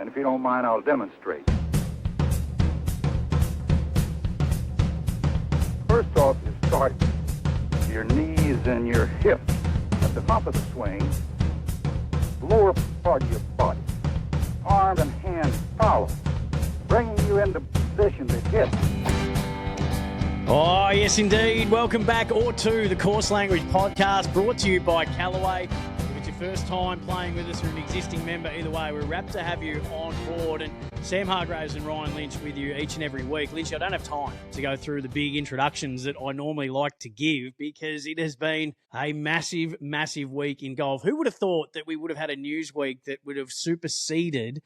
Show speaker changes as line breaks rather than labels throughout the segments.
And if you don't mind, I'll demonstrate. First off, you start your knees and your hips at the top of the swing, lower part of your body. Arm and hand follow, bringing you into position to hit.
Oh, yes, indeed. Welcome back or to the Course Language podcast, brought to you by Callaway. If it's your first time playing with us or an existing member, either way, we're rapt to have you on board. And Sam Hargraves and Ryan Lynch with you each and every week. Lynchy, I don't have time to go through the big introductions that I normally like to give because it has been a massive, massive week in golf. Who would have thought that we would have had a news week that would have superseded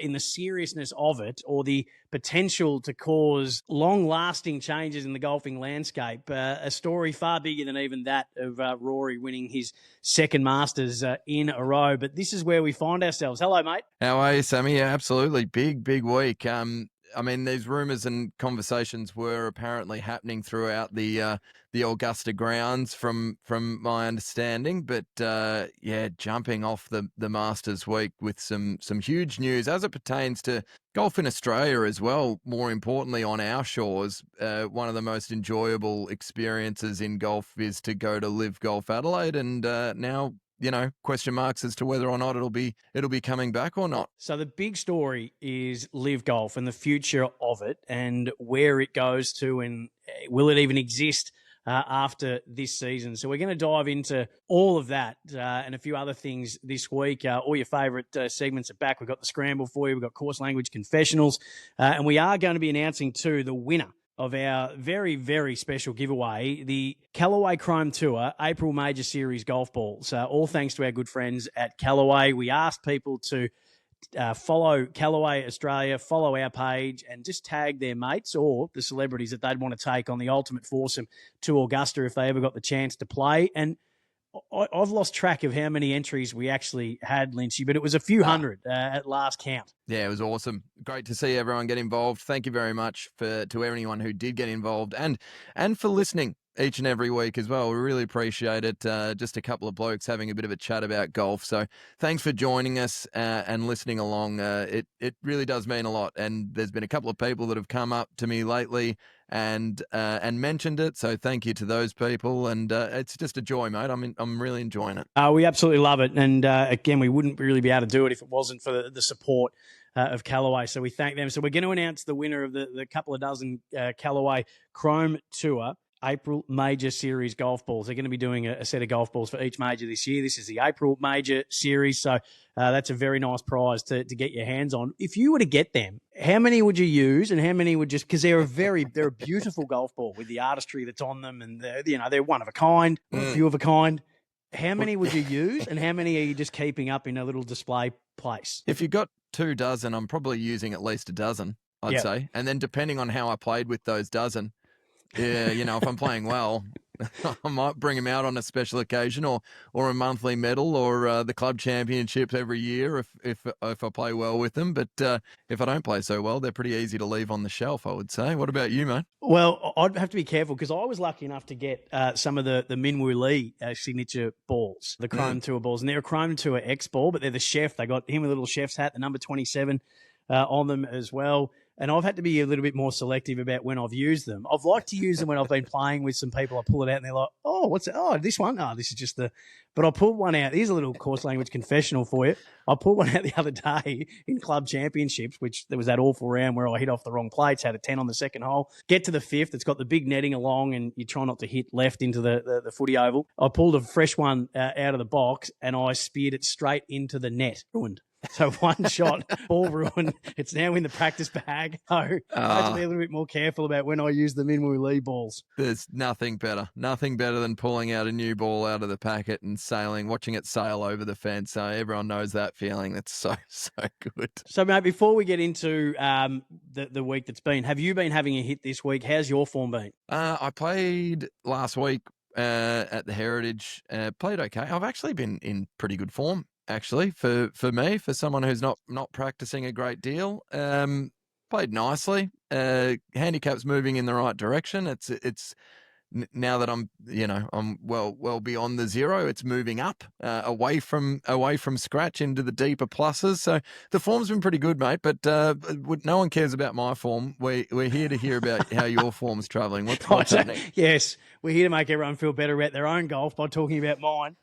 in the seriousness of it or the potential to cause long-lasting changes in the golfing landscape? A story far bigger than even that of Rory winning his second Masters in a row. But this is where we find ourselves. Hello, mate.
How are you, Sammy? Yeah, absolutely. Big week. I mean, these rumours and conversations were apparently happening throughout the Augusta grounds from my understanding. But, jumping off the Masters week with some huge news as it pertains to golf in Australia as well, more importantly on our shores. One of the most enjoyable experiences in golf is to go to LIV Golf Adelaide, and now question marks as to whether or not it'll be coming back or not.
So the big story is LIV Golf and the future of it and where it goes to, and will it even exist after this season? So we're going to dive into all of that and a few other things this week. All your favourite segments are back. We've got the Scramble for you. We've got Course Language Confessionals. And we are going to be announcing, too, the winner of our very, very special giveaway, the Callaway Chrome Tour April Major Series golf balls. All thanks to our good friends at Callaway. We asked people to follow Callaway Australia, follow our page, and just tag their mates or the celebrities that they'd want to take on the ultimate foursome to Augusta if they ever got the chance to play. And I've lost track of how many entries we actually had, Lynchy, but it was a few hundred at last count.
Yeah, it was awesome. Great to see everyone get involved. Thank you very much to anyone who did get involved and for listening each and every week as well. We really appreciate it. Just a couple of blokes having a bit of a chat about golf. So thanks for joining us and listening along. It really does mean a lot. And there's been a couple of people that have come up to me lately and mentioned it. So thank you to those people. And it's just a joy, mate. I'm really enjoying it.
We absolutely love it. And again, we wouldn't really be able to do it if it wasn't for the support of Callaway. So we thank them. So we're going to announce the winner of the couple of dozen Callaway Chrome Tour April Major Series golf balls. They're going to be doing a set of golf balls for each major this year. This is the April Major Series, so that's a very nice prize to get your hands on. If you were to get them, how many would you use, and how many would just, because they're a beautiful golf ball with the artistry that's on them, and they're one of a kind, a few of a kind. How many would you use, and how many are you just keeping up in a little display place?
If you got 2 dozen, I'm probably using at least a dozen, I'd say, and then depending on how I played with those dozen. Yeah, if I'm playing well, I might bring him out on a special occasion or a monthly medal or the club championships every year if I play well with them. But if I don't play so well, they're pretty easy to leave on the shelf, I would say. What about you, mate?
Well, I'd have to be careful because I was lucky enough to get some of the Minwoo Lee signature balls, the Chrome Tour balls. And they're a Chrome Tour X ball, but they're the chef. They got him with a little chef's hat, the number 27 on them as well. And I've had to be a little bit more selective about when I've used them. I've liked to use them when I've been playing with some people. I pull it out and they're like, oh, what's it? Oh, this one? Oh, this is just But I pulled one out. Here's a little Course Language confessional for you. I pulled one out the other day in club championships, which there was that awful round where I hit off the wrong plates, had a 10 on the second hole. Get to the fifth. It's got the big netting along and you try not to hit left into the footy oval. I pulled a fresh one out of the box and I speared it straight into the net. Ruined. So one shot, all ruined. It's now in the practice bag. So I have to be a little bit more careful about when I use the Minwoo Lee balls.
There's nothing better than pulling out a new ball out of the packet and watching it sail over the fence. So everyone knows that feeling. That's so good.
So, mate, before we get into the week that's been, have you been having a hit this week? How's your form been?
I played last week at the Heritage. Played okay. I've actually been in pretty good form. Actually, for me, for someone who's not practicing a great deal, played nicely. Handicap's moving in the right direction. It's now that I'm well beyond the zero, it's moving up away from scratch into the deeper pluses. So the form's been pretty good, mate. But no one cares about my form. We're here to hear about how your form's travelling. What's happening?
Yes, we're here to make everyone feel better about their own golf by talking about mine.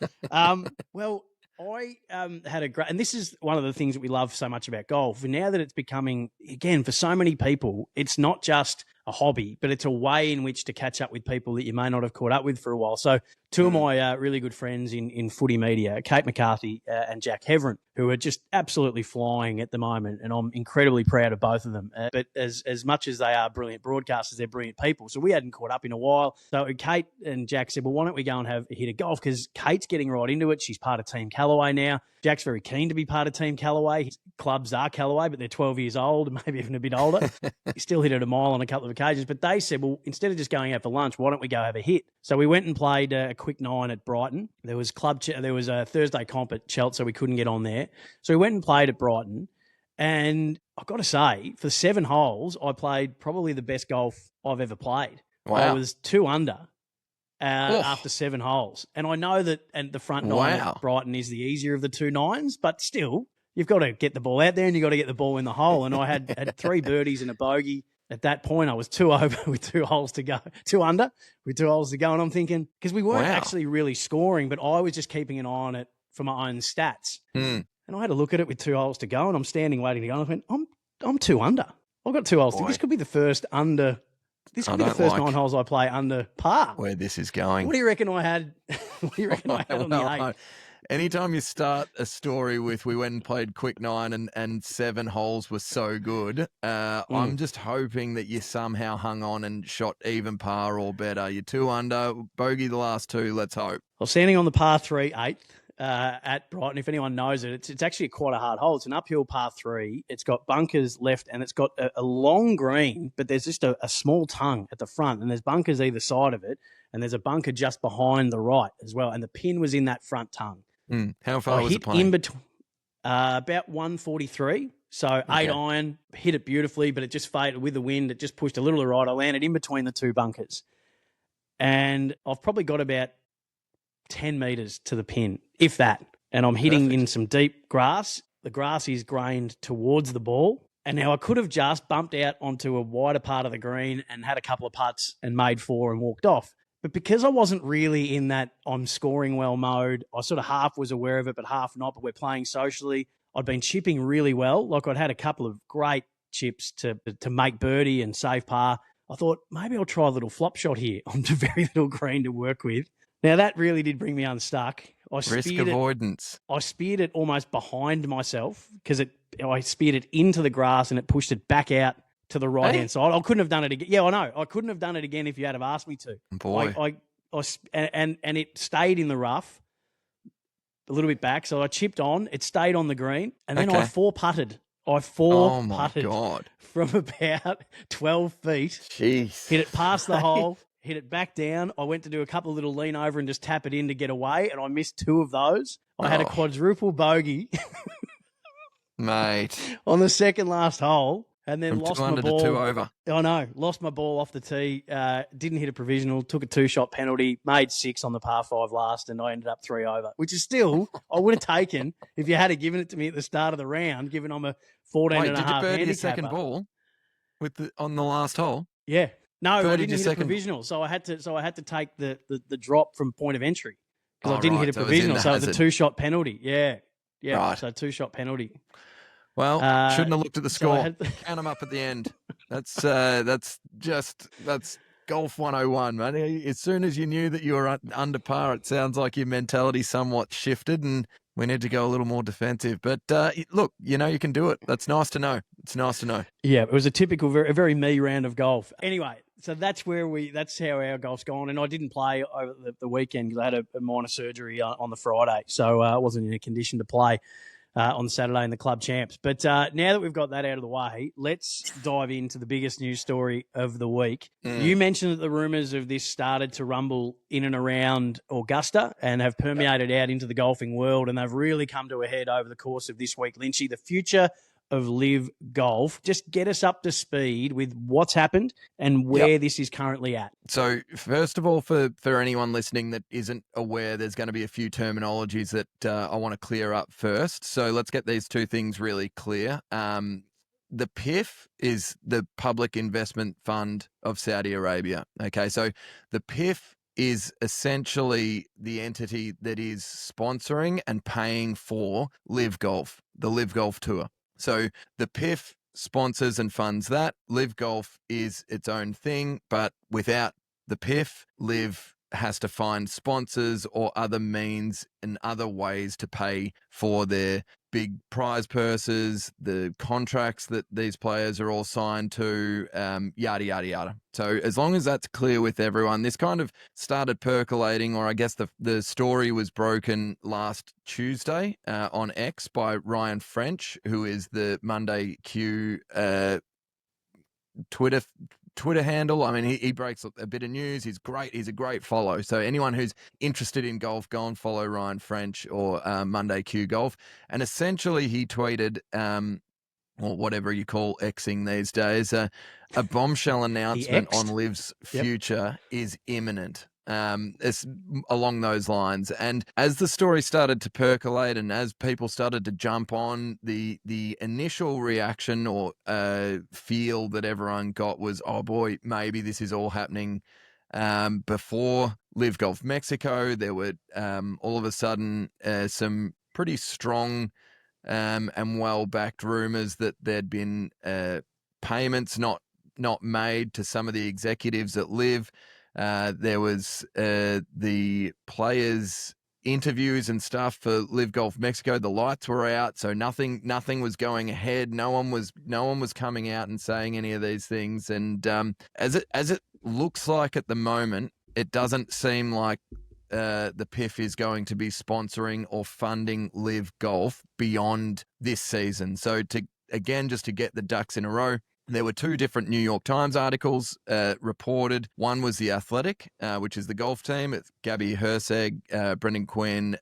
Well, I had a great, and this is one of the things that we love so much about golf. And now that it's becoming, again, for so many people, it's not just a hobby, but it's a way in which to catch up with people that you may not have caught up with for a while. So two of my really good friends in footy media, Kate McCarthy and Jack Heverin, who are just absolutely flying at the moment, and I'm incredibly proud of both of them. But as much as they are brilliant broadcasters, they're brilliant people. So we hadn't caught up in a while. So Kate and Jack said, well, why don't we go and have a hit of golf? Because Kate's getting right into it. She's part of Team Callaway now. Jack's very keen to be part of Team Callaway. His clubs are Callaway, but they're 12 years old and maybe even a bit older. He still hit it a mile on a couple of occasions. But they said, well, instead of just going out for lunch, why don't we go have a hit? So we went and played a quick 9 at Brighton. There was a Thursday comp at Chelt, so we couldn't get on there. So we went and played at Brighton. And I've got to say, for 7 holes, I played probably the best golf I've ever played.
Wow.
I was 2 under. After 7 holes. And I know that the front 9 at Brighton is the easier of the 2 9s, but still, you've got to get the ball out there and you've got to get the ball in the hole. And I had 3 birdies and a bogey. At that point, I was 2 over with 2 holes to go, 2 under with 2 holes to go. And I'm thinking, because we weren't actually really scoring, but I was just keeping an eye on it for my own stats. And I had a look at it with 2 holes to go, and I'm standing waiting to go. And I went, I'm 2 under. I've got 2 holes. This could be the first under. This could be the first 9 holes I play under par.
Where this is going.
What do you reckon I had? What do you reckon I had on the 8?
Anytime you start a story with we went and played quick 9 and 7 holes were so good, I'm just hoping that you somehow hung on and shot even par or better. You're 2 under, bogey the last 2, let's hope.
Well, standing on the par 3 8th at Brighton, if anyone knows it, it's actually quite a hard hole. It's an uphill par 3. It's got bunkers left and it's got a long green, but there's just a small tongue at the front, and there's bunkers either side of it, and there's a bunker just behind the right as well, and the pin was in that front tongue.
How far was it playing?
In between, about 143. So 8 iron, hit it beautifully, but it just faded with the wind. It just pushed a little to the right. I landed in between the 2 bunkers. And I've probably got about 10 metres to the pin, if that. And I'm hitting in some deep grass. The grass is grained towards the ball. And now I could have just bumped out onto a wider part of the green and had a couple of putts and made 4 and walked off. But because I wasn't really in that I'm scoring well mode, I sort of half was aware of it, but half not. But we're playing socially. I'd been chipping really well. Like I'd had a couple of great chips to make birdie and save par. I thought maybe I'll try a little flop shot here onto very little green to work with. Now that really did bring me unstuck.
Risk avoidance.
I speared it almost behind myself because I speared it into the grass and it pushed it back out to the right-hand side. I couldn't have done it again. Yeah, I know. I couldn't have done it again if you had have asked me to.
Boy.
And it stayed in the rough a little bit back. So I chipped on. It stayed on the green. And then I 4-putted.
Oh, my God.
From about 12 feet.
Jeez.
Hit it past the hole. Hit it back down. I went to do a couple of little lean over and just tap it in to get away, and I missed 2 of those. I had a quadruple bogey.
Mate.
On the second last hole. And then lost my ball.
To 2 over.
I know. Lost my ball off the tee. Didn't hit a provisional. Took a 2-shot penalty. Made 6 on the par 5 last, and I ended up 3 over, which is still I would have taken if you had given it to me at the start of the round. Given I'm a 14 and a half handicapper.
Did you birdie your second ball on the last hole?
Yeah. No, I didn't hit a
second...
provisional, so I had to take the drop from point of entry because I didn't hit a provisional, so it was a 2-shot penalty. Yeah. Right. So 2-shot penalty.
Well, shouldn't have looked at the score. Count them up at the end. That's golf 101, man. As soon as you knew that you were under par, it sounds like your mentality somewhat shifted, and we need to go a little more defensive. But look, you can do it. That's nice to know. It's nice to know. Yeah, it was a typical, very me round of golf. Anyway, so that's how our golf's gone. And I didn't play over the weekend because I had a minor surgery on the Friday, so I wasn't in a condition to play on Saturday in the club champs. But now that we've got that out of the way, let's dive into the biggest news story of the week. You mentioned that the rumours of this started to rumble in and around Augusta and have permeated out into the golfing world, and they've really come to a head over the course of this week, Lynchy. The future
of LIV Golf. Just get us up to speed with what's happened and where this is currently at.
So first of all, for anyone listening that isn't aware, there's going to be a few terminologies that I want to clear up first. So let's get these two things really clear. The PIF is the Public Investment Fund of Saudi Arabia. Okay, so the PIF is essentially the entity that is sponsoring and paying for LIV Golf, the LIV Golf Tour. So the PIF sponsors and funds that. LIV Golf is its own thing, but without the PIF, LIV has to find sponsors or other means and other ways to pay for their big prize purses, the contracts that these players are all signed to, yada, yada, yada. So as long as that's clear with everyone, this kind of started percolating, or I guess the story was broken last Tuesday on X by Ryan French, who is the Monday Q Twitter handle. I mean, he breaks a bit of news. He's great. He's a great follow. So anyone who's interested in golf, go and follow Ryan French or Monday Q Golf. And essentially he tweeted, or whatever you call Xing these days, a bombshell announcement on LIV's future is imminent. It's along those lines. And as the story started to percolate and as people started to jump on, the initial reaction or feel that everyone got was, oh boy, maybe this is all happening before LIV Golf Mexico. There were all of a sudden some pretty strong and well-backed rumors that there'd been payments not made to some of the executives at LIV. There was the players' interviews and stuff for LIV Golf Mexico. The lights were out, so nothing was going ahead. No one was coming out and saying any of these things. And as it looks like at the moment, it doesn't seem like the PIF is going to be sponsoring or funding LIV Golf beyond this season. So just to get the ducks in a row, there were two different New York Times articles reported. One was the At.it, which is the golf team. It's Gabby Herseg, Brendan Quinn,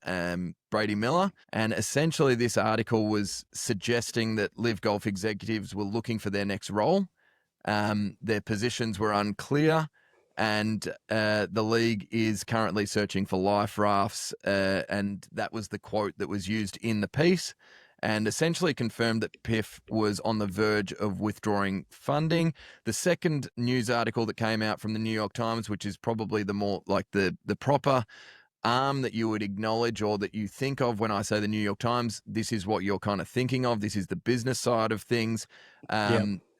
Brady Miller. And essentially this article was suggesting that LIV Golf executives were looking for their next role. Their positions were unclear. And the league is currently searching for life rafts. And that was the quote that was used in the piece, and essentially confirmed that PIF was on the verge of withdrawing funding. The second news article that came out from the New York Times, which is probably the more like the proper arm that you would acknowledge or that you think of when I say the New York Times, this is what you're kind of thinking of. This is the business side of things.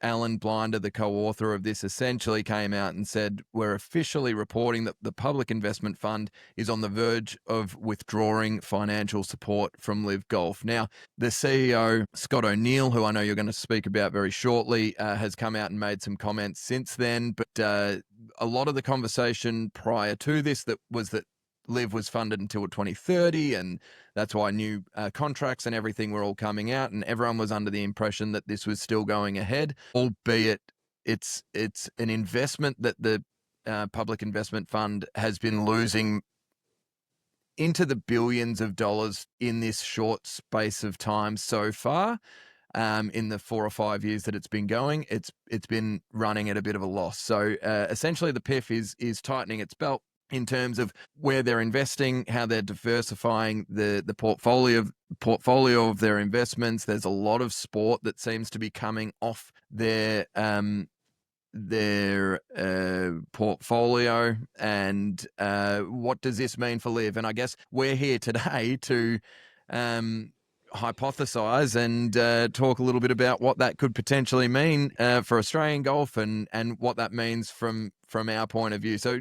Alan Blinder, the co-author of this, essentially came out and said, we're officially reporting that the Public Investment Fund is on the verge of withdrawing financial support from LIV Golf. Now, the CEO, Scott O'Neill, who I know you're going to speak about very shortly, has come out and made some comments since then. But a lot of the conversation prior to this was that LIV was funded until 2030, and that's why new contracts and everything were all coming out, and everyone was under the impression that this was still going ahead, albeit it's an investment that the Public Investment Fund has been losing into the billions of dollars in this short space of time so far. In the 4 or 5 years that it's been going, it's been running at a bit of a loss. So essentially the PIF is tightening its belt in terms of where they're investing, how they're diversifying the portfolio of their investments. There's a lot of sport that seems to be coming off their portfolio. And what does this mean for LIV? And I guess we're here today to hypothesize and talk a little bit about what that could potentially mean for Australian golf and what that means from our point of view. So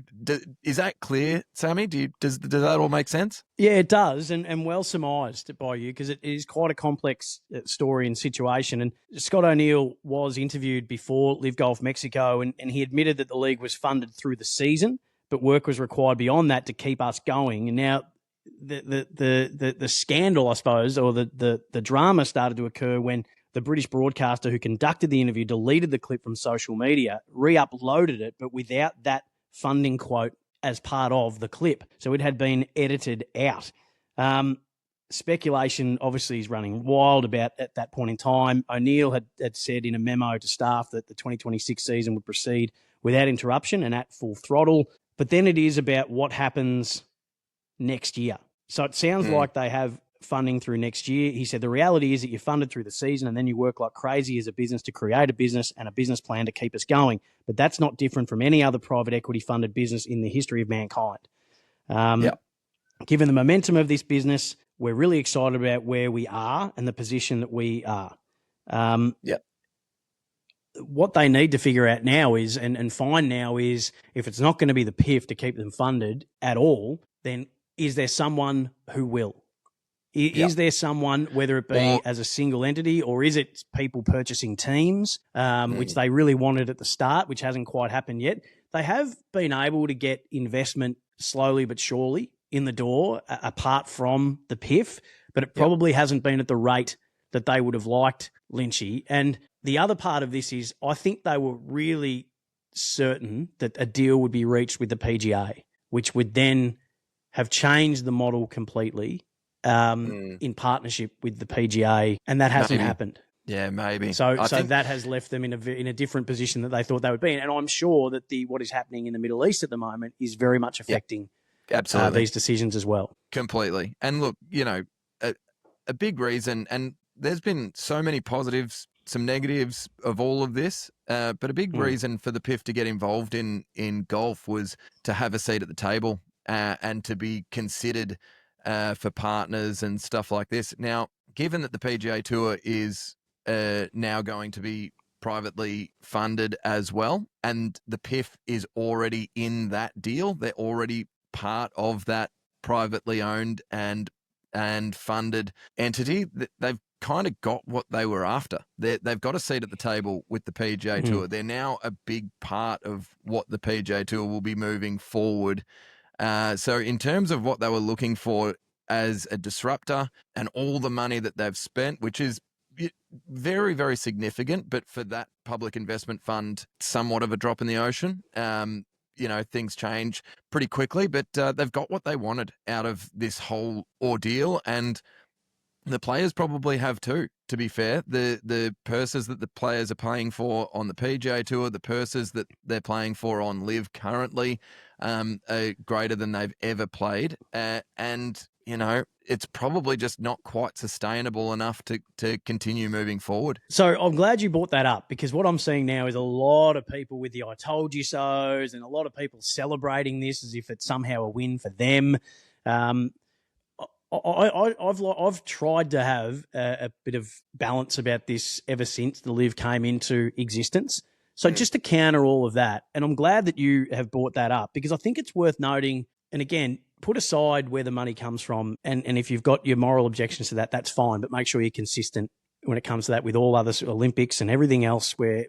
is that clear, Sammy? Does that all make sense?
Yeah, it does, and well surmised by you, because it is quite a complex story and situation. And Scott O'Neill was interviewed before LIV Golf Mexico, and he admitted that the league was funded through the season, but work was required beyond that to keep us going. And now the scandal, I suppose, or the drama started to occur when the British broadcaster who conducted the interview deleted the clip from social media, re-uploaded it, but without that funding quote as part of the clip. So it had been edited out. speculation obviously is running wild about at that point in time. O'Neill had said in a memo to staff that the 2026 season would proceed without interruption and at full throttle. But then it is about what happens next year. So it sounds like they have funding through next year. He said the reality is that you're funded through the season and then you work like crazy as a business to create a business and a business plan to keep us going. But that's not different from any other private equity funded business in the history of mankind. Given the momentum of this business, we're really excited about where we are and the position that we are. What they need to figure out now is, and find now is, if it's not going to be the PIF to keep them funded at all, then is there someone who will? Is there someone, whether it be as a single entity or is it people purchasing teams, which they really wanted at the start, which hasn't quite happened yet? They have been able to get investment slowly but surely in the door, apart from the PIF, but it probably hasn't been at the rate that they would have liked, Lynchy. And the other part of this is I think they were really certain that a deal would be reached with the PGA, which would then have changed the model completely in partnership with the PGA, and that hasn't happened.
Yeah, maybe.
So that has left them in a different position that they thought they would be in. And I'm sure that what is happening in the Middle East at the moment is very much affecting these decisions as well.
Completely. And look, a big reason, and there's been so many positives, some negatives of all of this, but a big reason for the PIF to get involved in golf was to have a seat at the table and to be considered for partners and stuff like this. Now, given that the PGA Tour is now going to be privately funded as well, and the PIF is already in that deal, they're already part of that privately owned and funded entity, they've kind of got what they were after. They've got a seat at the table with the PGA Tour. They're now a big part of what the PGA Tour will be moving forward. So in terms of what they were looking for as a disruptor and all the money that they've spent, which is very, very significant, but for that public investment fund, somewhat of a drop in the ocean. Things change pretty quickly, but they've got what they wanted out of this whole ordeal, and the players probably have too, to be fair. The purses that the players are paying for on the PGA Tour, the purses that they're playing for on LIV currently, are greater than they've ever played. And it's probably just not quite sustainable enough to continue moving forward.
So I'm glad you brought that up, because what I'm seeing now is a lot of people with the I told you so's and a lot of people celebrating this as if it's somehow a win for them. I've tried to have a bit of balance about this ever since the LIV came into existence. So just to counter all of that, and I'm glad that you have brought that up, because I think it's worth noting, and again, put aside where the money comes from, and if you've got your moral objections to that, that's fine, but make sure you're consistent when it comes to that with all other Olympics and everything else where...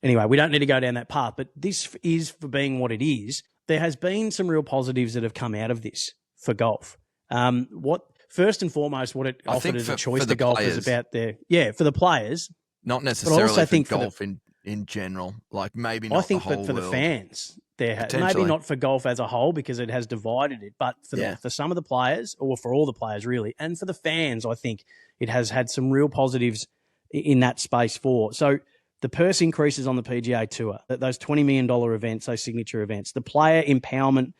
Anyway, we don't need to go down that path, but this is, for being what it is, there has been some real positives that have come out of this for golf. First and foremost, what it offered as a choice to golfers about for the players.
Not necessarily
for
golf in general, like maybe not the whole world.
I think for the fans, maybe not for golf as a whole because it has divided it, but for some of the players, or for all the players really, and for the fans, I think it has had some real positives in that space for. So the purse increases on the PGA Tour, those $20 million events, those signature events, the player empowerment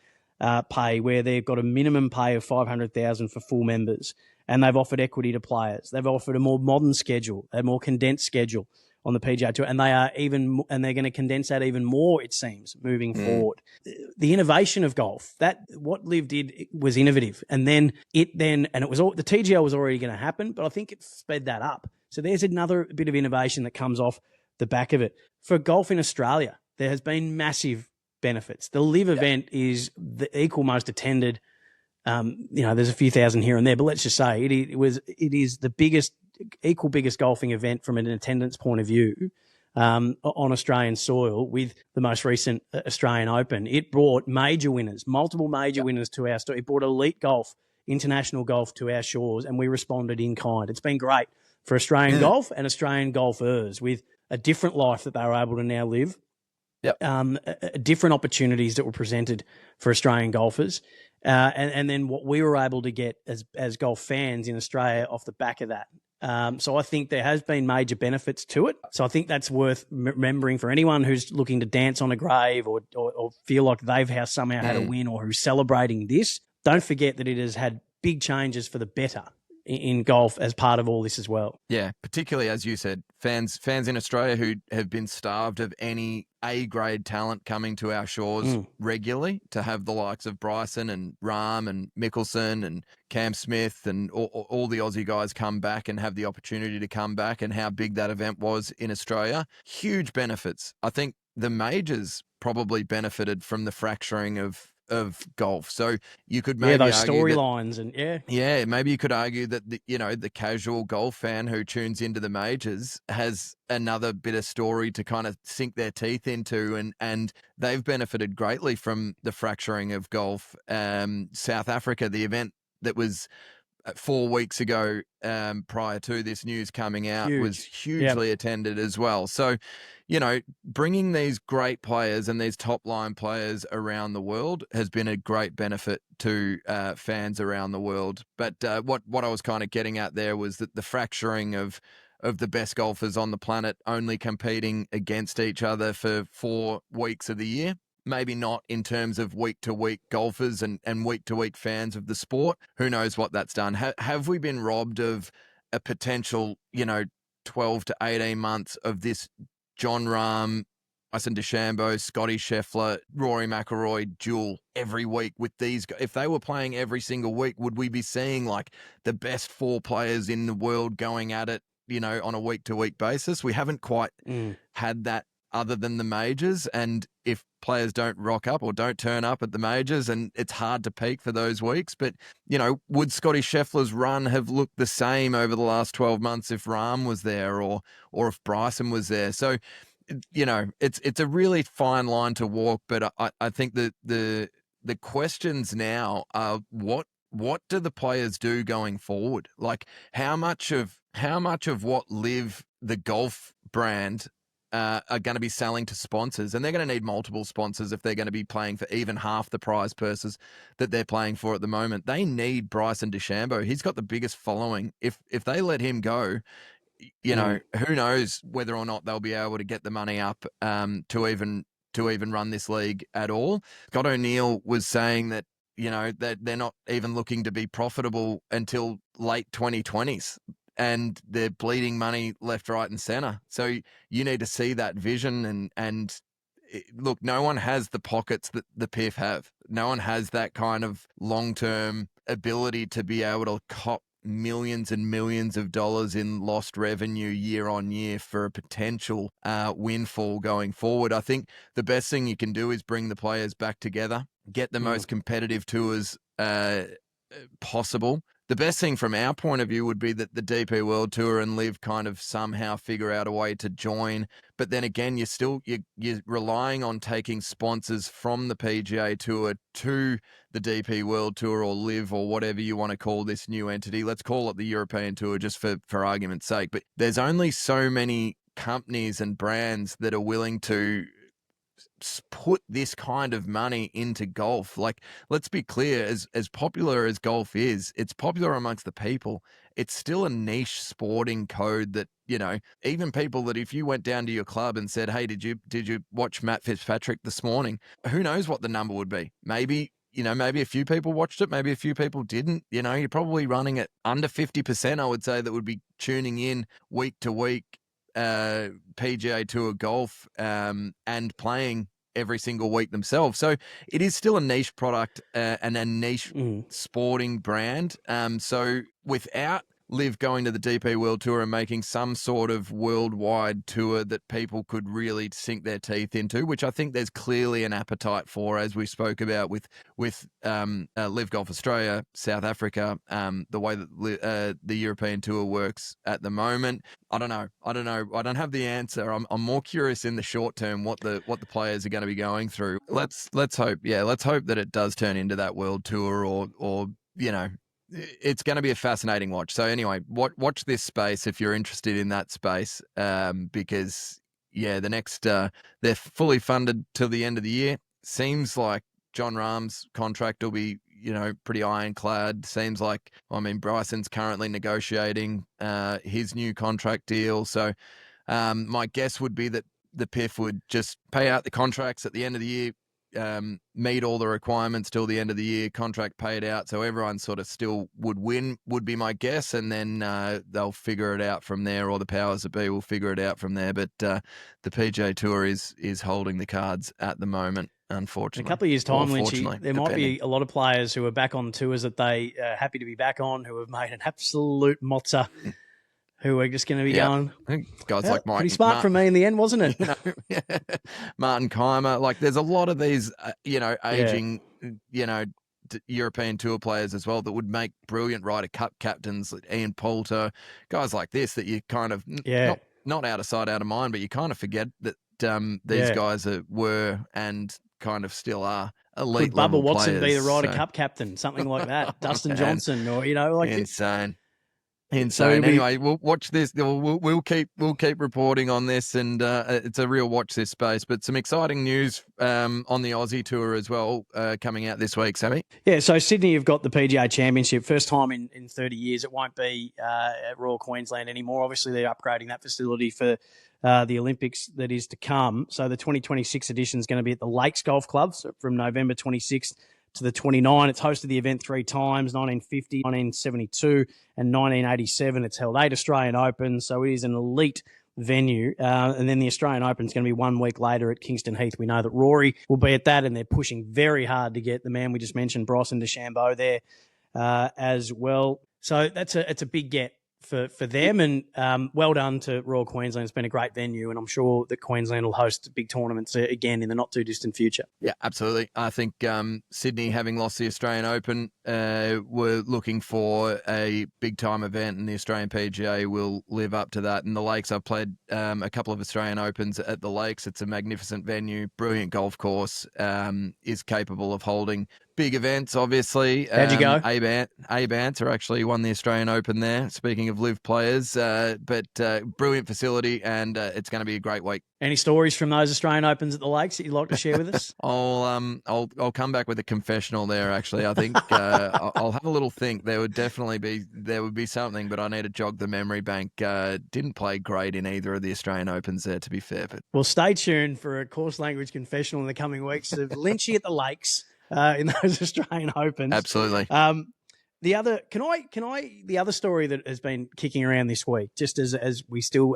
pay, where they've got a minimum pay of $500,000 for full members, and they've offered equity to players. They've offered a more modern schedule, a more condensed schedule on the PGA Tour, and they're going to condense that even more, it seems, moving forward. The innovation of golf, what LIV did was innovative, and then the TGL was already going to happen, but I think it sped that up. So there's another bit of innovation that comes off the back of it. For golf in Australia, there has been massive benefits. The LIV event is the equal most attended. There's a few thousand here and there, but let's just say it is the biggest golfing event from an attendance point of view on Australian soil, with the most recent Australian Open. It brought multiple major winners to our store. It brought elite golf, international golf to our shores, and we responded in kind. It's been great for Australian golf and Australian golfers, with a different life that they were able to now live. Different opportunities that were presented for Australian golfers. and then what we were able to get as golf fans in Australia off the back of that. So I think there has been major benefits to it. So I think that's worth remembering for anyone who's looking to dance on a grave or feel like they've somehow had a win, or who's celebrating this. Don't forget that it has had big changes for the better in golf as part of all this as well.
Yeah, particularly as you said, fans in Australia who have been starved of any A-grade talent coming to our shores regularly, to have the likes of Bryson and Rahm and Mickelson and Cam Smith and all the Aussie guys come back and have the opportunity to come back, and how big that event was in Australia. Huge benefits. I think the majors probably benefited from the fracturing of golf. So you could maybe
those
argue
storylines and
maybe you could argue that the casual golf fan who tunes into the majors has another bit of story to kind of sink their teeth into, and they've benefited greatly from the fracturing of golf. South Africa, the event that was 4 weeks ago, prior to this news coming out, was hugely attended as well. So, bringing these great players and these top line players around the world has been a great benefit to fans around the world. But what I was kind of getting at there was that the fracturing of the best golfers on the planet only competing against each other for 4 weeks of the year. Maybe not in terms of week-to-week golfers and week-to-week fans of the sport. Who knows what that's done? Have we been robbed of a potential, 12 to 18 months of this John Rahm, Bryson DeChambeau, Scotty Scheffler, Rory McIlroy duel every week with these guys? If they were playing every single week, would we be seeing like the best 4 players in the world going at it, on a week-to-week basis? We haven't quite had that other than the majors. And if players don't rock up or don't turn up at the majors, and it's hard to peak for those weeks, but, would Scotty Scheffler's run have looked the same over the last 12 months if Rahm was there or if Bryson was there? So, it's a really fine line to walk, but I think that the questions now are what do the players do going forward? Like how much of what LIV, the golf brand, are going to be selling to sponsors, and they're going to need multiple sponsors if they're going to be playing for even half the prize purses that they're playing for at the moment. They need Bryson DeChambeau. He's got the biggest following. If they let him go, who knows whether or not they'll be able to get the money up to even run this league at all. Scott O'Neill was saying that that they're not even looking to be profitable until late 2020s. And they're bleeding money left, right, and center. So you need to see that vision. And look, no one has the pockets that the PIF have. No one has that kind of long-term ability to be able to cop millions and millions of dollars in lost revenue year on year for a potential windfall going forward. I think the best thing you can do is bring the players back together, get the most competitive tours possible. The best thing from our point of view would be that the DP World Tour and LIV kind of somehow figure out a way to join. But then again, you're relying on taking sponsors from the PGA Tour to the DP World Tour or LIV or whatever you want to call this new entity. Let's call it the European Tour just for argument's sake. But there's only so many companies and brands that are willing to put this kind of money into golf. Like, let's be clear, as popular as golf is, it's popular amongst the people. It's still a niche sporting code that, even people that if you went down to your club and said, hey, did you watch Matt Fitzpatrick this morning? Who knows what the number would be? Maybe a few people watched it, maybe a few people didn't. You're probably running at under 50%, I would say, that would be tuning in week to week PGA Tour golf and playing every single week themselves. So it is still a niche product and a niche sporting brand. So without LIV going to the DP World Tour and making some sort of worldwide tour that people could really sink their teeth into, which I think there's clearly an appetite for, as we spoke about with LIV Golf Australia, South Africa, the way that the European Tour works at the moment. I don't know. I don't have the answer. I'm more curious in the short term what the players are going to be going through. Let's hope. Yeah, let's hope that it does turn into that World Tour or it's going to be a fascinating watch. So anyway, watch this space if you're interested in that space, because the next they're fully funded till the end of the year. Seems like John Rahm's contract will be pretty ironclad. Seems like, I mean, Bryson's currently negotiating his new contract deal. So my guess would be that the PIF would just pay out the contracts at the end of the year, meet all the requirements till the end of the year, contract paid out. So everyone sort of still would win, would be my guess. And then they'll figure it out from there, or the powers that be will figure it out from there. But the PGA Tour is holding the cards at the moment, unfortunately.
In a couple of years' time, Lynchy,
fortunately,
there might be a lot of players who are back on tours that they are happy to be back on, who have made an absolute mozza, who are just going to be going.
I think guys like Mike.
Pretty smart from me in the end, wasn't it?
Martin Keimer. Like, there's a lot of these, aging, European Tour players as well that would make brilliant Ryder Cup captains, like Ian Poulter, guys like this that you kind of not out of sight, out of mind, but you kind of forget that these guys were and kind of still are elite
Could
level
Bubba Watson
players,
be the Ryder Cup captain, something like that? Dustin Johnson, or like
insane.
So
Anyway, we'll watch this. We'll keep reporting on this, and it's a real watch this space. But some exciting news on the Aussie tour as well coming out this week, Sammy.
Yeah, so Sydney have got the PGA Championship, first time in 30 years. It won't be at Royal Queensland anymore. Obviously, they're upgrading that facility for the Olympics that is to come. So the 2026 edition is going to be at the Lakes Golf Club, so from November 26th to the 29th. It's hosted the event 3 times, 1950, 1972 and 1987. It's held 8 Australian Opens, so it is an elite venue. And then the Australian Open is going to be 1 week later at Kingston Heath. We know that Rory will be at that, and they're pushing very hard to get the man we just mentioned, Bryson DeChambeau, there as well. So it's a big get for them, and well done to Royal Queensland. It's been a great venue, and I'm sure that Queensland will host big tournaments again in the not too distant future.
Yeah, absolutely. I think Sydney, having lost the Australian Open, were looking for a big time event, and the Australian PGA will live up to that. And the Lakes, I've played a couple of Australian Opens at the Lakes. It's a magnificent venue, brilliant golf course, is capable of holding big events, obviously.
How'd you go?
Abe Ancer actually won the Australian Open there, speaking of LIV players. But brilliant facility, and it's going to be a great week.
Any stories from those Australian Opens at the Lakes that you'd like to share with us?
I'll come back with a confessional there, actually. I think I'll have a little think. There would be something, but I need to jog the memory bank. Didn't play great in either of the Australian Opens there, to be fair. But
well, stay tuned for a coarse language confessional in the coming weeks of Lynchy at the Lakes. In those Australian Opens.
Absolutely.
The other story that has been kicking around this week, just as we still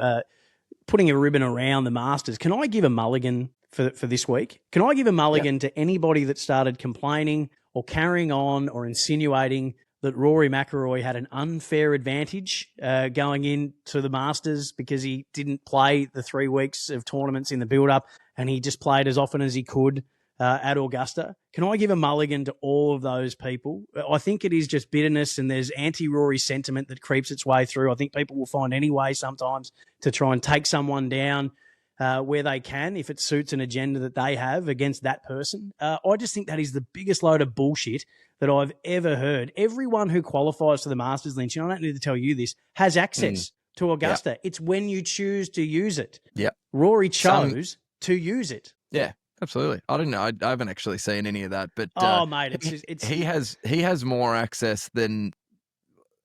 putting a ribbon around the Masters, can I give a mulligan for this week? Can I give a mulligan to anybody that started complaining or carrying on or insinuating that Rory McIlroy had an unfair advantage going into the Masters because he didn't play the 3 weeks of tournaments in the build-up and he just played as often as he could at Augusta? Can I give a mulligan to all of those people? I think it is just bitterness, and there's anti-Rory sentiment that creeps its way through. I think people will find any way sometimes to try and take someone down where they can if it suits an agenda that they have against that person. I just think that is the biggest load of bullshit that I've ever heard. Everyone who qualifies for the Masters, Lynch, and I don't need to tell you this, has access to Augusta. It's when you choose to use it.
Yeah.
Rory chose to use it.
Yeah. Absolutely. I don't know. I haven't actually seen any of that, but
mate,
he has more access than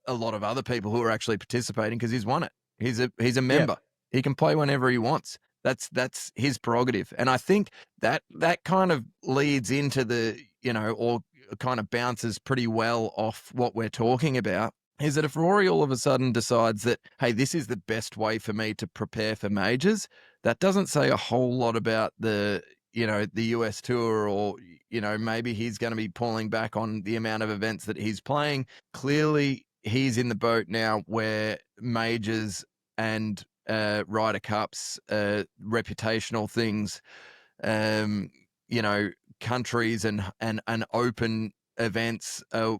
a lot of other people who are actually participating because he's won it. He's a member. Yep. He can play whenever he wants. That's his prerogative, and I think that kind of leads into the or kind of bounces pretty well off what we're talking about. Is that if Rory all of a sudden decides that, hey, this is the best way for me to prepare for majors, that doesn't say a whole lot about the US tour, or, maybe he's going to be pulling back on the amount of events that he's playing. Clearly, he's in the boat now where majors and Ryder Cups, reputational things, countries and open events are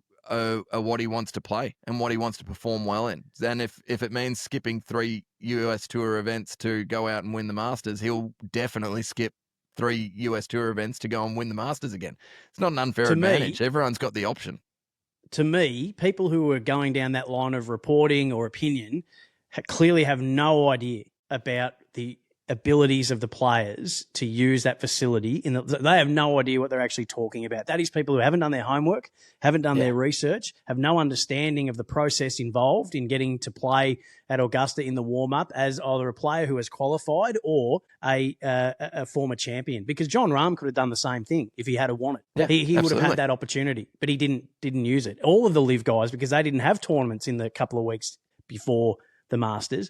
what he wants to play and what he wants to perform well in. And if it means skipping 3 US tour events to go out and win the Masters, he'll definitely skip 3 US tour events to go and win the Masters again. It's not an unfair advantage. Everyone's got the option.
To me, people who are going down that line of reporting or opinion clearly have no idea about the abilities of the players to use that facility. They have no idea what they're actually talking about. That is people who haven't done their homework, haven't done their research, have no understanding of the process involved in getting to play at Augusta in the warm-up as either a player who has qualified or a former champion. Because Jon Rahm could have done the same thing if he had wanted.
Yeah,
he would have had that opportunity, but he didn't use it. All of the LIV guys, because they didn't have tournaments in the couple of weeks before the Masters,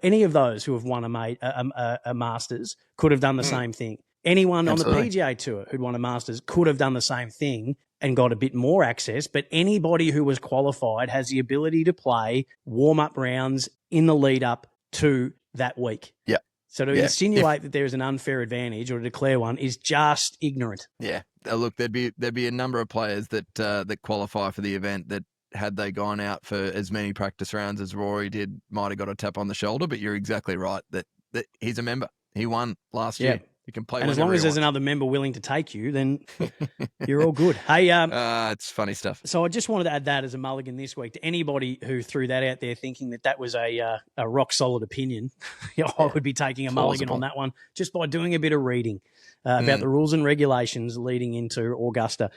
any of those who have won a Masters could have done the same thing. Anyone on the PGA Tour who'd won a Masters could have done the same thing and got a bit more access, but anybody who was qualified has the ability to play warm-up rounds in the lead-up to that week.
Yeah.
So to insinuate that there is an unfair advantage or to declare one is just ignorant.
Yeah. Look, there'd be a number of players that qualify for the event that, had they gone out for as many practice rounds as Rory did, might have got a tap on the shoulder. But you're exactly right that he's a member. He won last year. You can play, and
as long as there's another member willing to take you, then you're all good. Hey,
it's funny stuff.
So I just wanted to add that as a mulligan this week to anybody who threw that out there thinking that was a rock solid opinion. I would be taking a mulligan on that one just by doing a bit of reading about the rules and regulations leading into Augusta.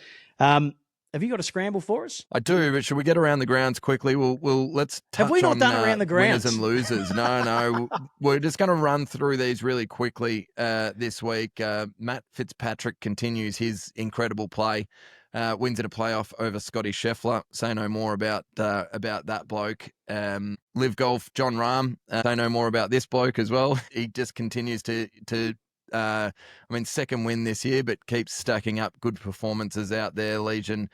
Have you got a scramble for us?
I do, but should we get around the grounds quickly? Let's touch on
Have we not done around the grounds?
Winners and losers. No. We're just going to run through these really quickly this week. Matt Fitzpatrick continues his incredible play. Wins in a playoff over Scotty Scheffler. Say no more about that bloke. LIV Golf, Jon Rahm. Say no more about this bloke as well. He just continues to second win this year, but keeps stacking up good performances out there. Legion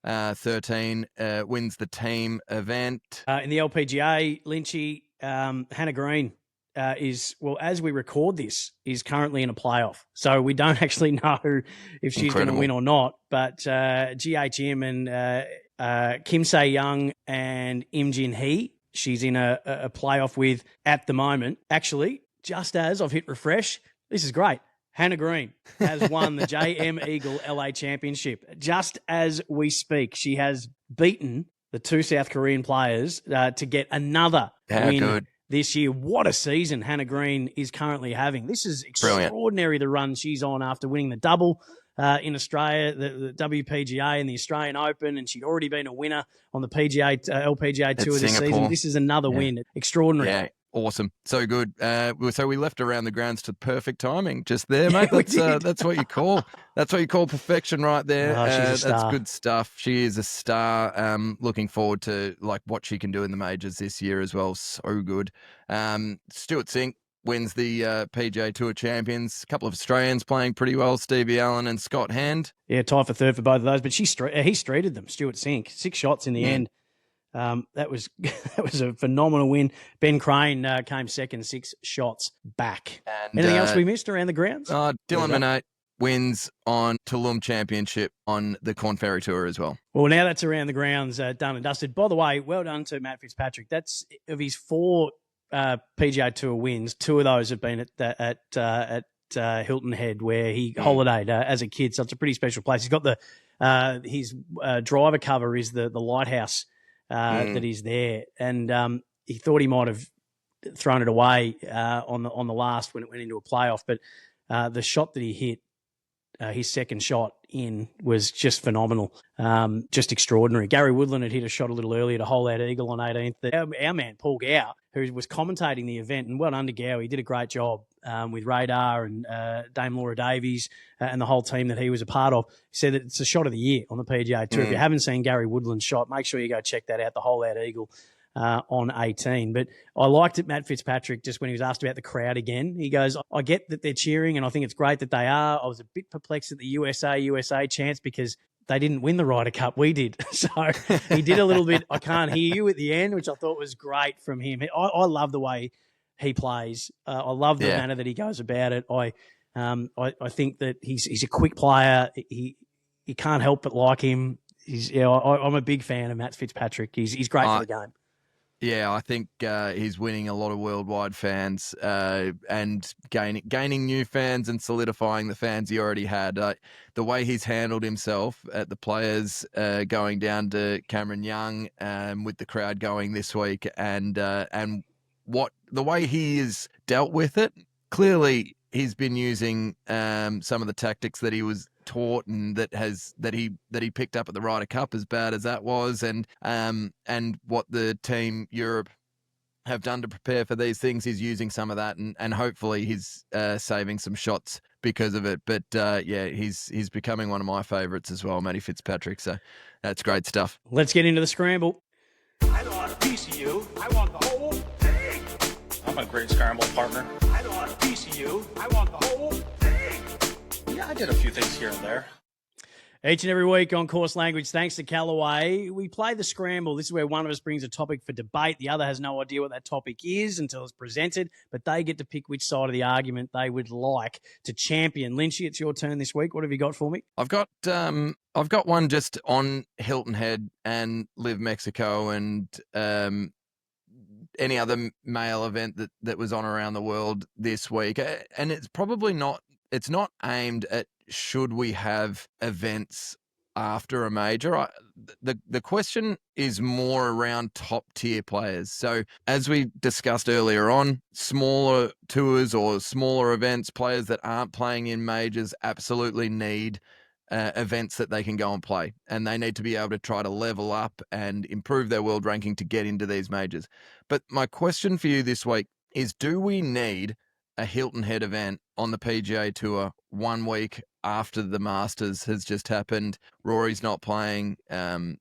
13 wins the team event.
In the LPGA, Lynchy, Hannah Green is, well, as we record this, is currently in a playoff. So we don't actually know if she's going to win or not. But GHM and Kim Se-young and Im Jin Hee, she's in a playoff with at the moment. Actually, just as I've hit refresh, this is great. Hannah Green has won the JM Eagle LA Championship. Just as we speak, she has beaten the two South Korean players to get another win this year. What a season Hannah Green is currently having. This is extraordinary, the run she's on after winning the double in Australia, the WPGA and the Australian Open, and she'd already been a winner on the LPGA Tour this season. This is another win. Extraordinary.
Yeah. Awesome. So good. So we left around the grounds to perfect timing just there, mate. That's what you call perfection right there.
She's a star.
That's good stuff. She is a star. Looking forward to what she can do in the majors this year as well. So good. Stuart Sink wins the PGA Tour champions. A couple of Australians playing pretty well, Stevie Allen and Scott Hand.
Yeah, tied for third for both of those, but he streeted them, Stuart Sink. 6 shots in the end. That was a phenomenal win. Ben Crane came second, 6 shots back. And, anything else we missed around the grounds?
Dylan Minate wins on Tulum Championship on the Korn Ferry Tour as well.
Well, now that's around the grounds done and dusted. By the way, well done to Matt Fitzpatrick. That's of his 4 PGA Tour wins. 2 of those have been at Hilton Head, where he holidayed as a kid. So it's a pretty special place. He's got his driver cover is the lighthouse. That is there, and he thought he might have thrown it away on the last when it went into a playoff, but the shot that he hit, his second shot in, was just phenomenal, just extraordinary. Gary Woodland had hit a shot a little earlier to hole out eagle on 18th. Our man Paul Gow, who was commentating the event, and well done to Gow, he did a great job with Radar and Dame Laura Davies and the whole team that he was a part of. He said that it's a shot of the year on the PGA Tour. If you haven't seen Gary Woodland's shot, make sure you go check that out, the hole out eagle on 18. But I liked it, Matt Fitzpatrick, just when he was asked about the crowd again. He goes, I get that they're cheering, and I think it's great that they are. I was a bit perplexed at the USA chants because they didn't win the Ryder Cup. We did. So he did a little bit, I can't hear you at the end, which I thought was great from him. I love the way he plays. I love the manner that he goes about it. I think that he's a quick player. You can't help but like him. I'm a big fan of Matt Fitzpatrick. He's great for the game.
Yeah, I think he's winning a lot of worldwide fans and gaining new fans and solidifying the fans he already had. The way he's handled himself at the Players, going down to Cameron Young with the crowd going this week, and the way he has dealt with it clearly he's been using some of the tactics that he was taught and that he picked up at the Ryder Cup, as bad as that was, and what the Team Europe have done to prepare for these things. He's using some of that, and hopefully he's saving some shots because of it. But yeah, he's becoming one of my favourites as well, Matty Fitzpatrick. So that's great stuff.
Let's get into the scramble.
I don't want a piece of you. I want the whole thing. I'm a great scramble partner. I don't want a piece of you. I want the whole thing. Yeah, I did a few things here and there.
Each and every week on Course Language, thanks to Callaway, we play the scramble. This is where one of us brings a topic for debate. The other has no idea what that topic is until it's presented, but they get to pick which side of the argument they would like to champion. Lynchy, it's your turn this week. What have you got for me?
I've got one just on Hilton Head and LIV Mexico and any other male event that was on around the world this week. And it's probably not aimed at should we have events after a major. The question is more around top tier players. So as we discussed earlier on, smaller tours or smaller events, players that aren't playing in majors absolutely need events that they can go and play, and they need to be able to try to level up and improve their world ranking to get into these majors. But my question for you this week is, do we need a Hilton Head event on the PGA Tour 1 week after the Masters has just happened? Rory's not playing,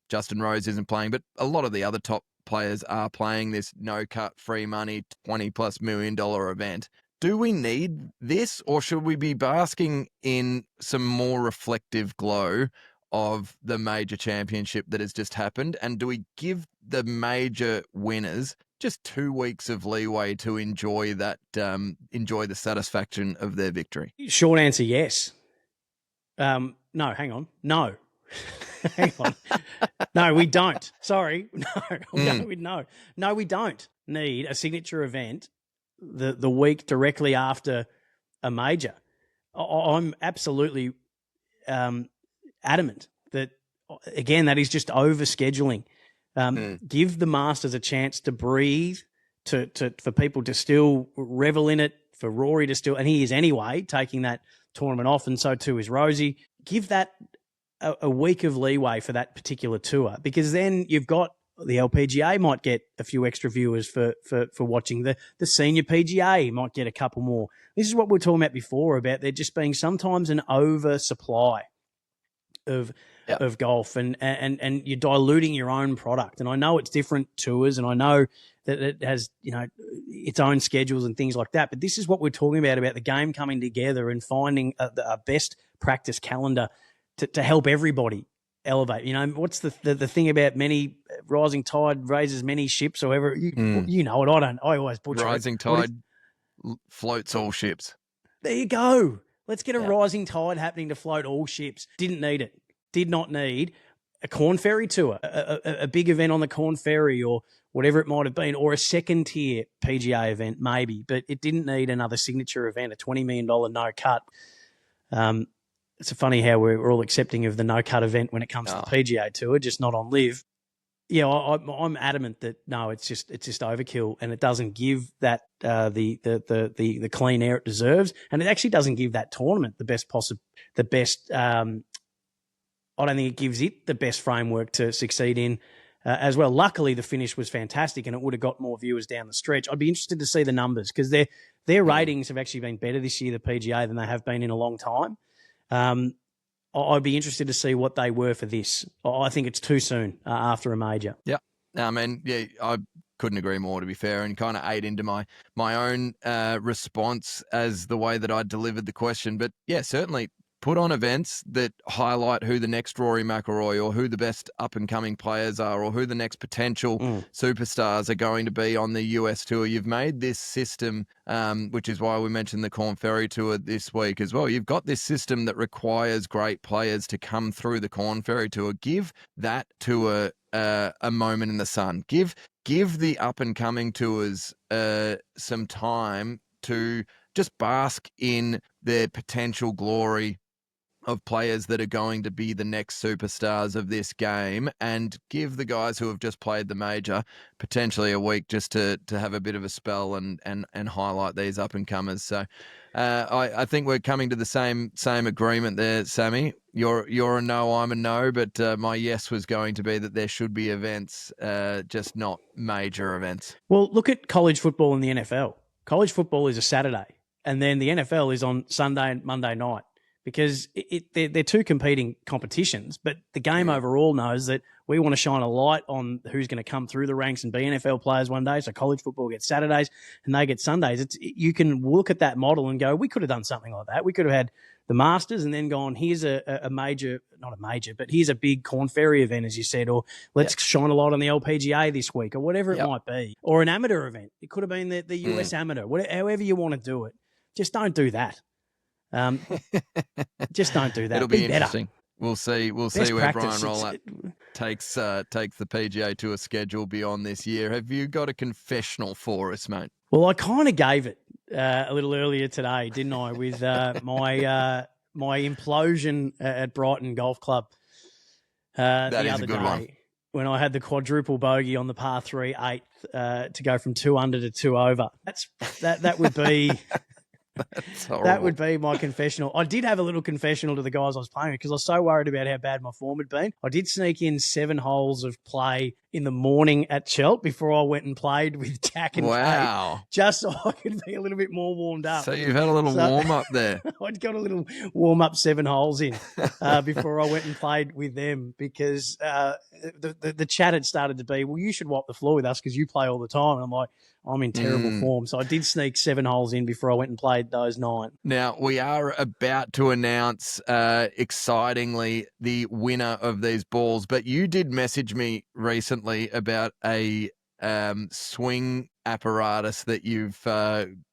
Justin Rose isn't playing, but a lot of the other top players are playing this no-cut, free money, $20+ million event. Do we need this, or should we be basking in some more reflective glow of the major championship that has just happened? And do we give the major winners just 2 weeks of leeway to enjoy that, enjoy the satisfaction of their victory?
Short answer, yes. No, hang on. No. Hang on. No, we don't. Sorry. No, we don't need a signature event the week directly after a major. I'm absolutely adamant that, again, that is just overscheduling. Give the Masters a chance to breathe, for people to still revel in it, for Rory to still, and he is anyway, taking that tournament off, and so too is Rosie. Give that a week of leeway for that particular tour, because then you've got the LPGA might get a few extra viewers for watching. The senior PGA might get a couple more. This is what we were talking about before, about there just being sometimes an oversupply of golf, and you're diluting your own product. And I know it's different tours, and I know that it has, its own schedules and things like that. But this is what we're talking about the game coming together and finding a best practice calendar to help everybody elevate. What's the thing about many rising tide raises many ships, or whatever? You know it. I don't. I always butcher
rising
it.
Tide floats all ships.
There you go. Let's get a rising tide happening to float all ships. Didn't need it. Did not need a Korn Ferry tour, a big event on the Korn Ferry, or whatever it might have been, or a second tier PGA event maybe. But it didn't need another signature event, a $20 million no cut. It's funny how we're all accepting of the no-cut event when it comes to the PGA Tour, just not on LIV. Yeah, I'm adamant that no, it's just overkill, and it doesn't give that the clean air it deserves, and it actually doesn't give that tournament the best possible, I don't think it gives it the best framework to succeed in as well. Luckily, the finish was fantastic, and it would have got more viewers down the stretch. I'd be interested to see the numbers, because their ratings have actually been better this year, the PGA, than they have been in a long time. I'd be interested to see what they were for this. I think it's too soon after a major.
Yeah. I mean, yeah, I couldn't agree more, to be fair, and kind of ate into my own response as the way that I delivered the question. But yeah, certainly put on events that highlight who the next Rory McIlroy, or who the best up-and-coming players are, or who the next potential superstars are going to be on the US Tour. You've made this system, which is why we mentioned the Korn Ferry Tour this week as well. You've got this system that requires great players to come through the Korn Ferry Tour. Give that tour a moment in the sun. Give the up-and-coming tours some time to just bask in their potential glory of players that are going to be the next superstars of this game, and give the guys who have just played the major potentially a week just to have a bit of a spell and highlight these up and comers. So I think we're coming to the same agreement there, Sammy. You're a no, I'm a no, but my yes was going to be that there should be events, just not major events.
Well, look at college football and the NFL. College football is a Saturday, and then the NFL is on Sunday and Monday night, because they're two competing competitions. But the game overall knows that we want to shine a light on who's going to come through the ranks and be NFL players one day. So college football gets Saturdays and they get Sundays. You can look at that model and go, we could have done something like that. We could have had the Masters and then gone, here's a major, not a major, but here's a big Korn Ferry event, as you said, or let's shine a light on the LPGA this week, or whatever it might be, or an amateur event. It could have been the US amateur, however you want to do it. Just don't do that. Just don't do that.
It'll be interesting.
Better.
We'll see
Best
where
practice.
Brian Rollat takes the PGA Tour schedule beyond this year. Have you got a confessional for us, mate?
Well, I kind of gave it a little earlier today, didn't I, with my implosion at Brighton Golf Club the other day
one.
when I had the quadruple bogey on the par 3 8th to go from 2 under to 2 over. That would be. That would be my confessional. I did have a little confessional to the guys I was playing with because I was so worried about how bad my form had been. I did sneak in 7 holes of play in the morning at Chelt before I went and played with Jack and Kate, just so I could be a little bit more warmed up.
So you've had a little warm-up there.
I'd got a little warm-up 7 holes in before I went and played with them because the chat had started to be, well, you should wipe the floor with us because you play all the time. And I'm like, I'm in terrible form. So I did sneak 7 holes in before I went and played those 9.
Now, we are about to announce, excitingly, the winner of these balls. But you did message me recently about a swing apparatus that you've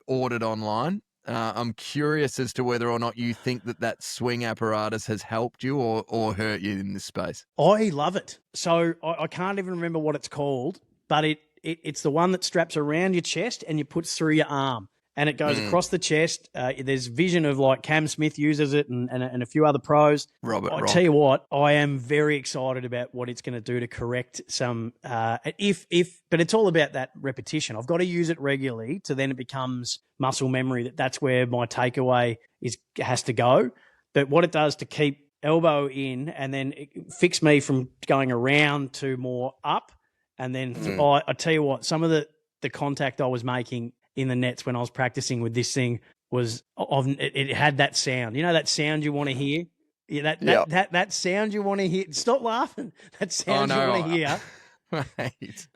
ordered online. I'm curious as to whether or not you think that swing apparatus has helped you or hurt you in this space.
I love it. So I can't even remember what it's called, but it's the one that straps around your chest and you put through your arm. And it goes across the chest. There's vision of like Cam Smith uses it and a few other pros. I tell you what, I am very excited about what it's going to do to correct some but it's all about that repetition. I've got to use it regularly to then it becomes muscle memory. That's where my takeaway has to go. But what it does to keep elbow in and then it fix me from going around to more up. And then I tell you what, some of the contact I was making in the nets when I was practicing with this thing was it had that sound. You know that sound you want to hear? Yeah, that sound you want to hear. Stop laughing. That sound you want to hear.
Right.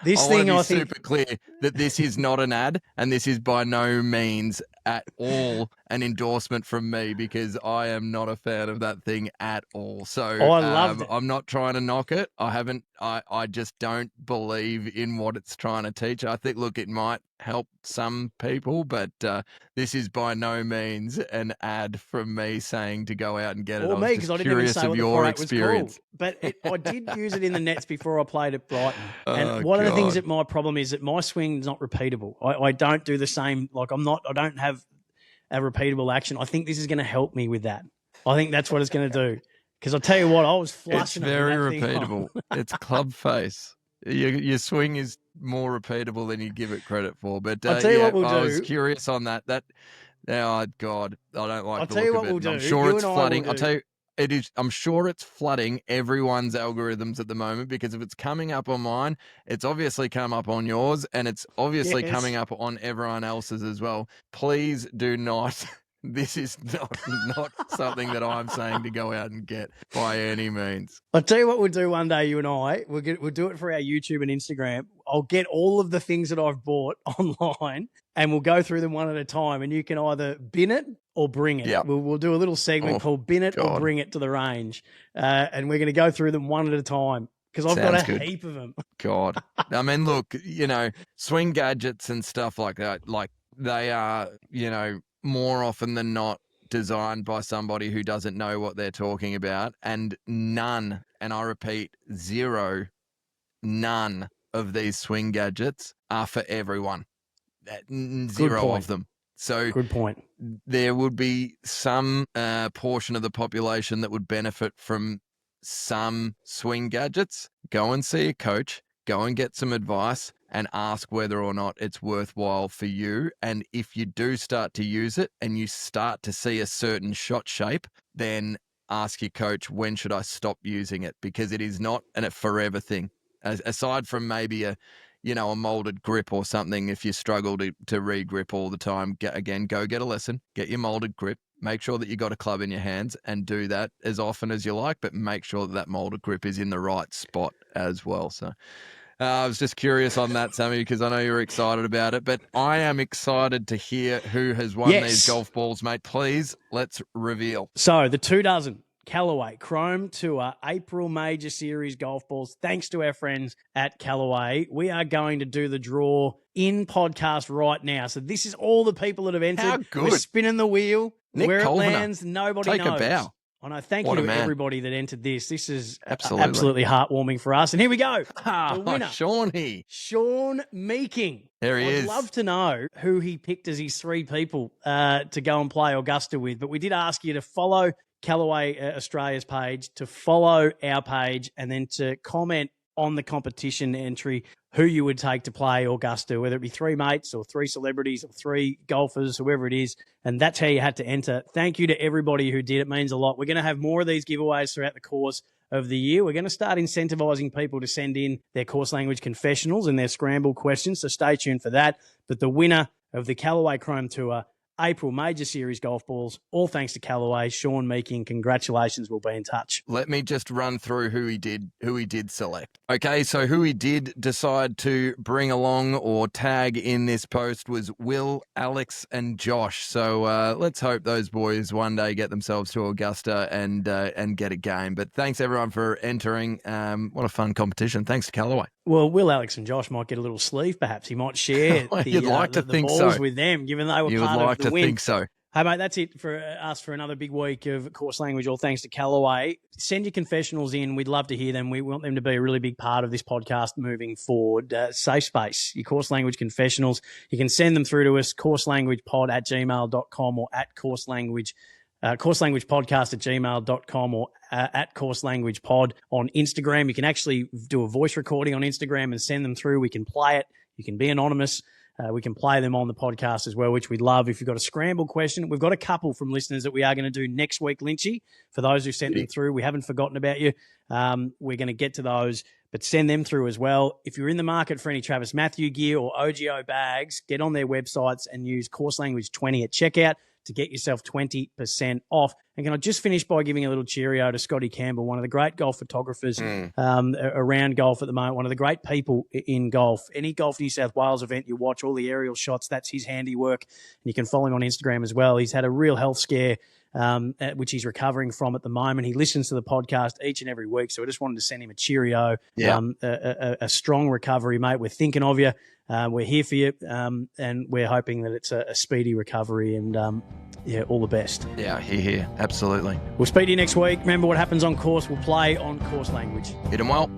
This thing, I think,
super clear that this is not an ad, and this is by no means at all an endorsement from me because I am not a fan of that thing at all. So
I loved it.
I'm not trying to knock it. I just don't believe in what it's trying to teach. I think, look, it might help some people, but this is by no means an ad from me saying to go out and get it.
Or me, because I didn't even say what the product was called. But I did use it in the nets before I played at Brighton. And one of the things that my problem is that my swing is not repeatable. I don't do the same. Like I don't have a repeatable action. I think this is going to help me with that. I think that's what it's going to do. Because I'll tell you what, I was flushing.
It's very repeatable. It's club face. Your swing is more repeatable than you give it credit for. But
I'll tell you what we'll do.
I was curious on that. Oh God, I don't like
I'll
the
tell
look
you what
of it.
we'll do.
I'm sure it's flooding.
I'll
tell you, it is. I'm sure it's flooding everyone's algorithms at the moment because if it's coming up on mine, it's obviously come up on yours, and it's obviously coming up on everyone else's as well. Please do not. This is not something that I'm saying to go out and get by any means.
I'll tell you what we'll do one day, you and I. We'll do it for our YouTube and Instagram. I'll get all of the things that I've bought online and we'll go through them one at a time and you can either bin it or bring it. Yep. We'll do a little segment called bin it or bring it to the range. And we're going to go through them one at a time because I've got a heap of them.
God. I mean, look, swing gadgets and stuff like that, like they are, more often than not designed by somebody who doesn't know what they're talking about, and none, and I repeat, none of these swing gadgets are for everyone. Zero of them. So
Good point.
there would be some portion of the population that would benefit from some swing gadgets. Go and see a coach, go and get some advice, and ask whether or not it's worthwhile for you. And if you do start to use it and you start to see a certain shot shape, then ask your coach, when should I stop using it? Because it is not a forever thing. Aside from maybe a molded grip or something, if you struggle to re-grip all the time, go get a lesson, get your molded grip, make sure that you got a club in your hands and do that as often as you like, but make sure that molded grip is in the right spot as well. So I was just curious on that, Sammy, because I know you're excited about it, but I am excited to hear who has won these golf balls, mate. Please, let's reveal.
So the 24 Callaway Chrome Tour April Major Series golf balls, thanks to our friends at Callaway. We are going to do the draw in podcast right now. So this is all the people that have entered.
How good.
We're spinning the wheel.
Nick
Where
Colviner,
it lands, nobody knows.
Take a bow.
I know. Thank
What
you
a
to
man.
everybody that entered this. This is
Absolutely.
absolutely heartwarming for us. And here we go. The winner,
Shawnee.
Sean Meeking.
There he is.
I'd love to know who he picked as his 3 people to go and play Augusta with. But we did ask you to follow Callaway Australia's page, to follow our page, and then to comment on the competition entry who you would take to play Augusta, whether it be 3 mates or 3 celebrities or 3 golfers, whoever it is. And that's how you had to enter. Thank you to everybody who did. It means a lot. We're going to have more of these giveaways throughout the course of the year. We're going to start incentivizing people to send in their course language confessionals and their Scramble questions, so stay tuned for that. But the winner of the Callaway Chrome Tour April Major Series golf balls, all thanks to Callaway, Sean Meeking. Congratulations. We'll be in touch.
Let me just run through who he did select. Okay, so who he did decide to bring along or tag in this post was Will, Alex, and Josh. So let's hope those boys one day get themselves to Augusta and get a game. But thanks everyone for entering. What a fun competition. Thanks to Callaway.
Well, Will, Alex, and Josh might get a little sleeve, perhaps. He might share
You'd like to
the
think
balls
so.
with them, given they were
You would
part
like
of the
to
win.
think so.
Hey, mate, that's it for us for another big week of course language, all thanks to Callaway. Send your confessionals in. We'd love to hear them. We want them to be a really big part of this podcast moving forward. Safe space, your course language confessionals. You can send them through to us, courselanguagepod@gmail.com or at courselanguagepodcast@gmail.com or at courselanguagepod on Instagram. You can actually do a voice recording on Instagram and send them through. We can play it. You can be anonymous. We can play them on the podcast as well, which we'd love. If you've got a Scramble question, we've got a couple from listeners that we are going to do next week, Lynchy. For those who sent them through, we haven't forgotten about you. We're going to get to those, but send them through as well. If you're in the market for any Travis Matthew gear or OGO bags, get on their websites and use Course Language 20 at checkout to get yourself 20% off. And can I just finish by giving a little cheerio to Scotty Campbell, one of the great golf photographers around golf at the moment, one of the great people in golf. Any Golf New South Wales event you watch, all the aerial shots, that's his handiwork. And you can follow him on Instagram as well. He's had a real health scare, which he's recovering from at the moment. He listens to the podcast each and every week. So I just wanted to send him a cheerio, a strong recovery, mate. We're thinking of you. We're here for you, and we're hoping that it's a speedy recovery, and all the best.
Yeah, here. Absolutely.
We'll speak to you next week. Remember, what happens on course will play on course language.
Hit 'em well.